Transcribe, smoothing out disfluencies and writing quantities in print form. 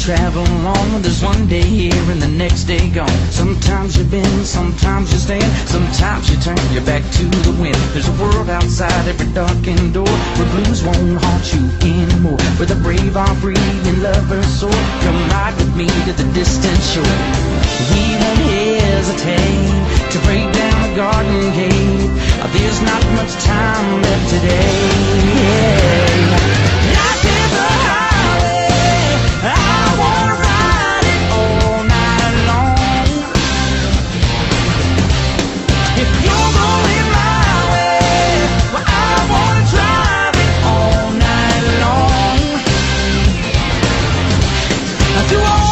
travel on. There's one day here and the next day gone. Sometimes you bend, sometimes you stand, sometimes you turn your back to the wind. There's a world outside every darkened door, where blues won't haunt you anymore, where the brave are free and lovers soar. Come ride with me to the distant shore. We won't hesitate to break down the garden gate. There's not much time left today. Life is a highway, I wanna ride it all night long. If you're going my way, well, I wanna drive it all night long. Through all